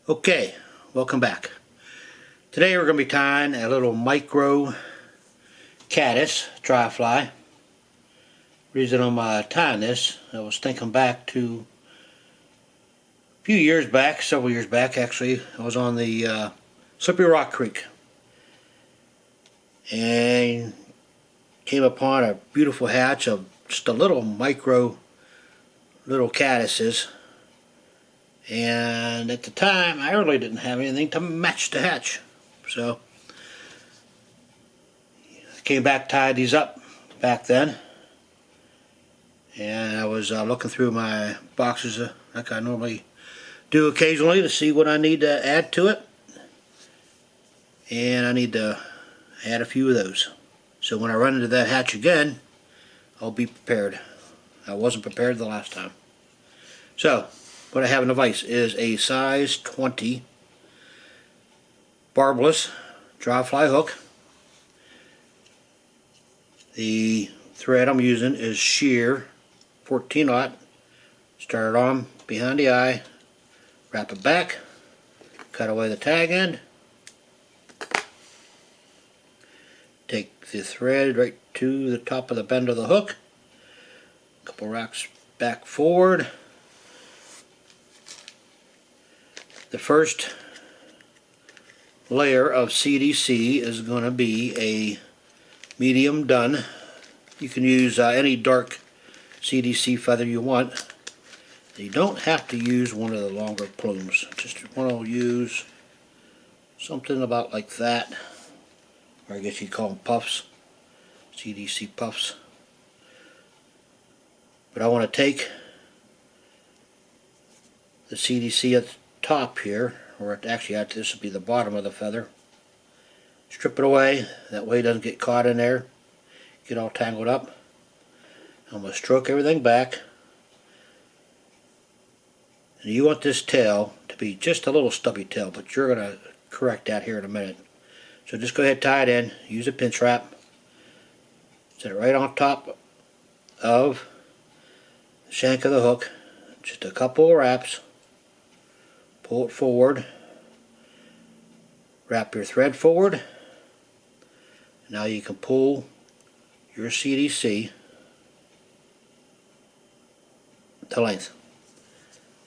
Okay, welcome back. Today we're going to be tying a little micro caddis dry fly. Reason I'm tying this, I was thinking back to a few years back, several years back actually. I was on the Slippery Rock Creek and came upon a beautiful hatch of just a little micro little caddises. And at the time, I really didn't have anything to match the hatch. So, I came back, tied these up back then. And I was looking through my boxes like I normally do occasionally to see what I need to add to it. And I need to add a few of those. So when I run into that hatch again, I'll be prepared. I wasn't prepared the last time. So, what I have in the vise is a size 20 Barbless dry fly hook. The thread I'm using is sheer 14-aught. Start it on behind the eye, wrap it back, cut away the tag end, take the thread right to the top of the bend of the hook, a couple racks back forward. The first layer of CDC is going to be a Medium Dun. You can use any dark CDC feather you want. You don't have to use one of the longer plumes. Just want to use something about like that, or I guess you'd call them puffs, CDC puffs. But I want to take the CDC at the top here, or actually this would be the bottom of the feather. Strip it away, that way it doesn't get caught in there, get all tangled up. I'm going to stroke everything back. And you want this tail to be just a little stubby tail, but you're going to correct that here in a minute. So just go ahead, tie it in, use a pinch wrap, set it right on top of the shank of the hook, just a couple of wraps. Pull it forward, wrap your thread forward. Now you can pull your CDC to length.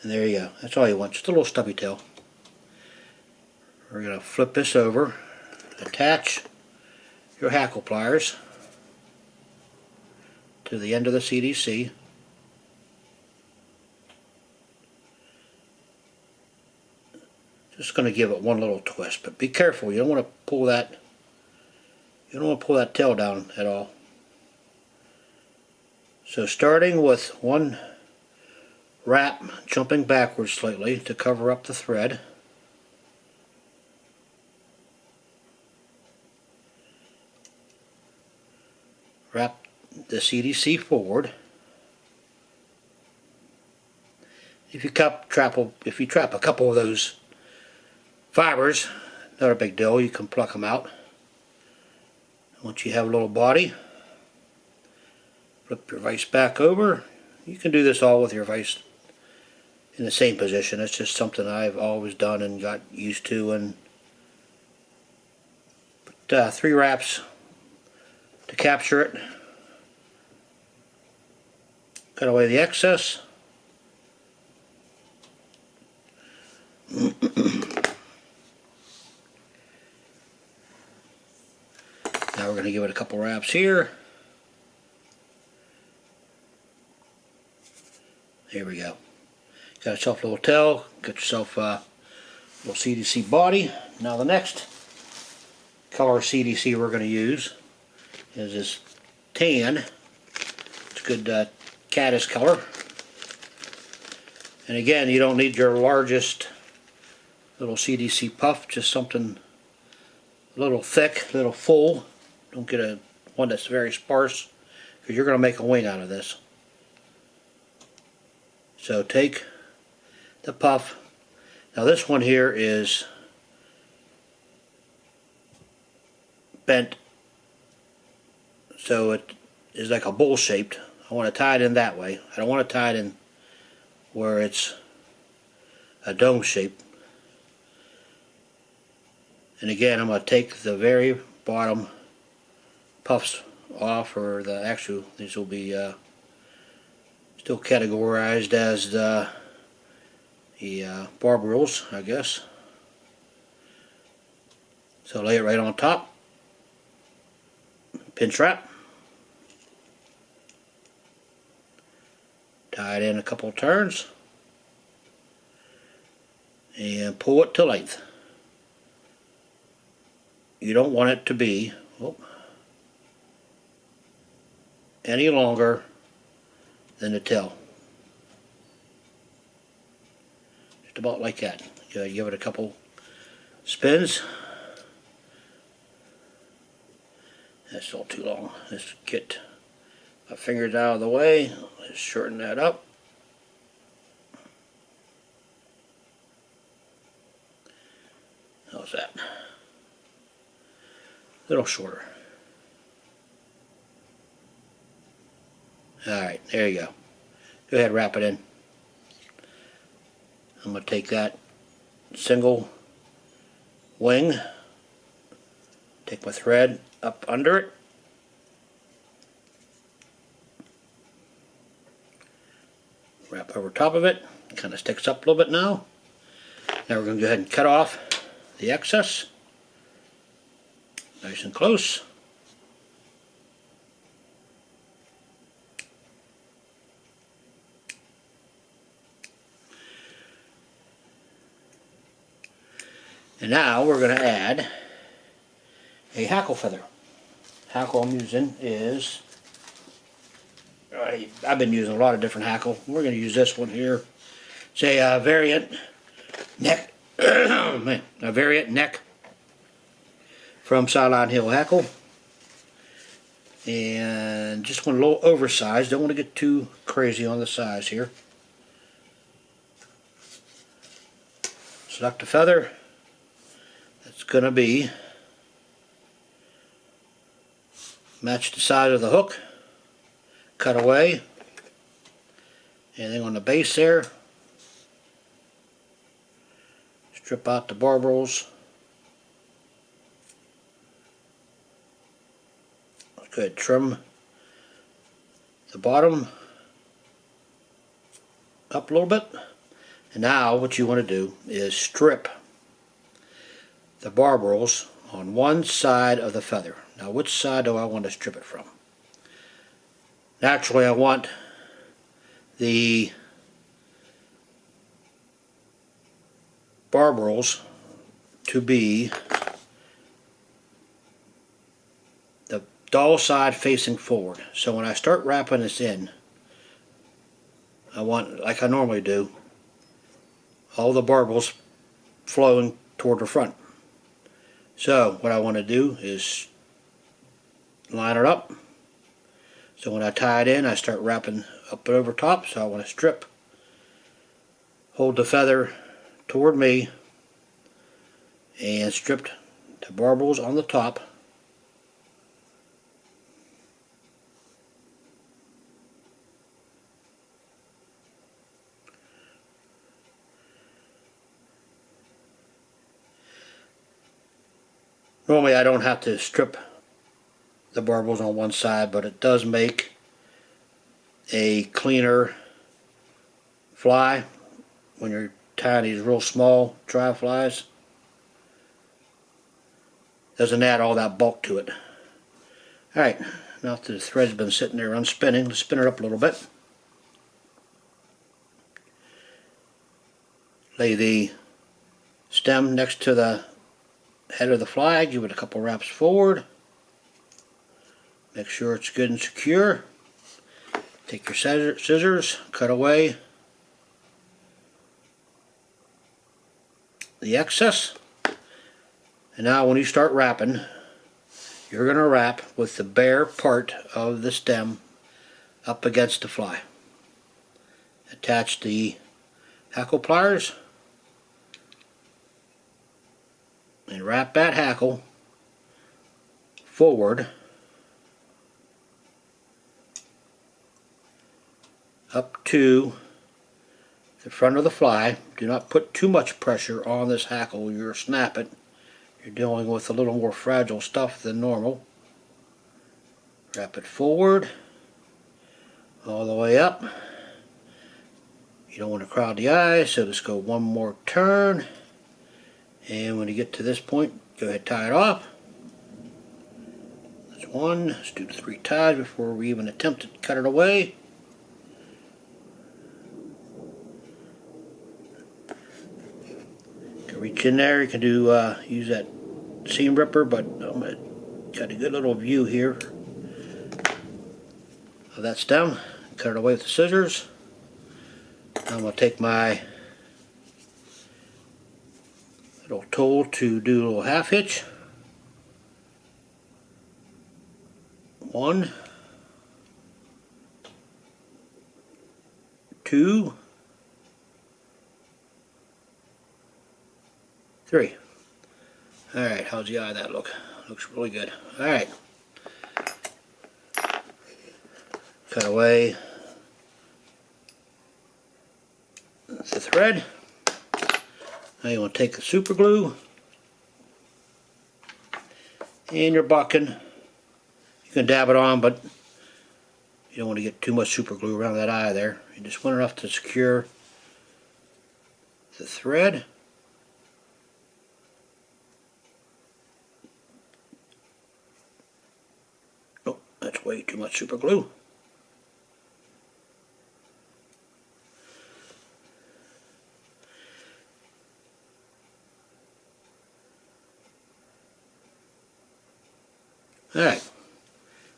And there you go. That's all you want, just a little stubby tail. We're going to flip this over, attach your hackle pliers to the end of the CDC. Just going to give it one little twist, but be careful. You don't want to pull that. You don't want to pull that tail down at all. So starting with one wrap, jumping backwards slightly to cover up the thread. Wrap the CDC forward. If you trap a couple of those fibers, not a big deal, you can pluck them out. Once you have a little body, flip your vise back over. You can do this all with your vise in the same position. It's just something I've always done and got used to. And put 3 wraps to capture it. Cut away the excess. Now we're going to give it a couple wraps here. There we go. Got yourself a little tail, got yourself a little CDC body. Now the next color CDC we're going to use is this tan. It's a good caddis color. And again, you don't need your largest little CDC puff, just something a little thick, a little full. Don't get one that's very sparse, because you're going to make a wing out of this. So take the puff. Now this one here is bent, so it is like a bowl shaped. I want to tie it in that way. I don't want to tie it in where it's a dome shape. And again, I'm going to take the very bottom puffs off, or these will be still categorized as the Barbless, I guess. So lay it right on top, pinch wrap, tie it in a couple turns, and pull it to length. You don't want it to be any longer than the tail. Just about like that. You give it a couple spins. That's still too long. Let's get my fingers out of the way. Let's shorten that up. How's that? A little shorter. Alright, there you go. Go ahead and wrap it in. I'm going to take that single wing, take my thread up under it, wrap over top of it. It kind of sticks up a little bit now. Now we're going to go ahead and cut off the excess, nice and close. And now we're going to add a hackle feather. Hackle I'm using is, I've been using a lot of different hackle. We're going to use this one here. It's a variant neck, a variant neck from Silent Hill Hackle. And just one a little oversized. Don't want to get too crazy on the size here. Select the feather. It's going to be match the size of the hook, cut away, and then on the base there, strip out the barbels. Let's go ahead and trim the bottom up a little bit. And now what you want to do is strip the barbels on one side of the feather. Now which side do I want to strip it from? Naturally I want the barbels to be the dull side facing forward. So when I start wrapping this in, I want, like I normally do, all the barbels flowing toward the front. So what I want to do is line it up. So when I tie it in, I start wrapping up and over top. So I want to strip, hold the feather toward me, and strip the barbels on the top. Normally I don't have to strip the barbels on one side, but it does make a cleaner fly when you're tying these real small dry flies. Doesn't add all that bulk to it. Alright, now that the thread's been sitting there unspinning, let's spin it up a little bit. Lay the stem next to the head of the fly, give it a couple wraps forward. Make sure it's good and secure. Take your scissors, cut away the excess. And now when you start wrapping, you're going to wrap with the bare part of the stem up against the fly. Attach the hackle pliers and wrap that hackle forward up to the front of the fly. Do not put too much pressure on this hackle. You'll snap it. you're dealing with a little more fragile stuff than normal. Wrap it forward, all the way up. You don't want to crowd the eyes, so just go one more turn. And when you get to this point, go ahead and tie it off. That's one. Let's do the 3 ties before we even attempt to cut it away. You can reach in there. You can do use that seam ripper, but I'm gonna got a good little view here of that stem. Cut it away with the scissors. I'm going to take my little tool to do a little half hitch. 1, 2, 3. Alright, how's the eye of that look? Looks really good. Alright. Cut away the thread. Now you want to take the super glue and your bucking. You can dab it on, but you don't want to get too much super glue around that eye there. You just want enough to secure the thread. Oh, that's way too much super glue. Alright,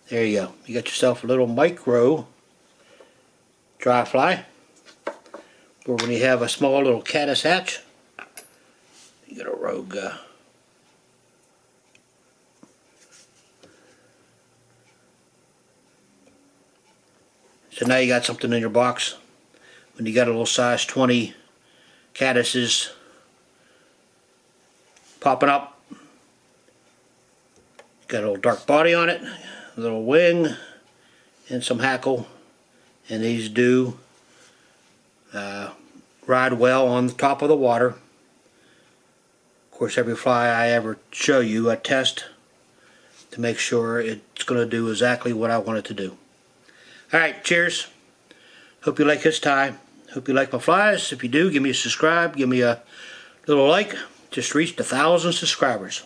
there you go. You got yourself a little micro dry fly. Or when you have a small little caddis hatch, you get a rogue. So now you got something in your box. When you got a little size 20 caddises popping up. Got a little dark body on it, a little wing, and some hackle, and these do ride well on the top of the water. Of course, every fly I ever show you, I test to make sure it's going to do exactly what I want it to do. Alright, cheers. Hope you like this tie. Hope you like my flies. If you do, give me a subscribe, give me a little like. Just reached 1,000 subscribers.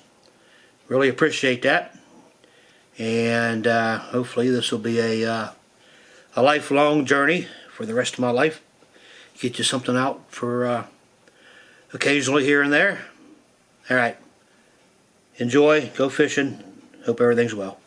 Really appreciate that, and hopefully this will be a lifelong journey for the rest of my life. Get you something out for occasionally here and there. Alright, enjoy, go fishing, hope everything's well.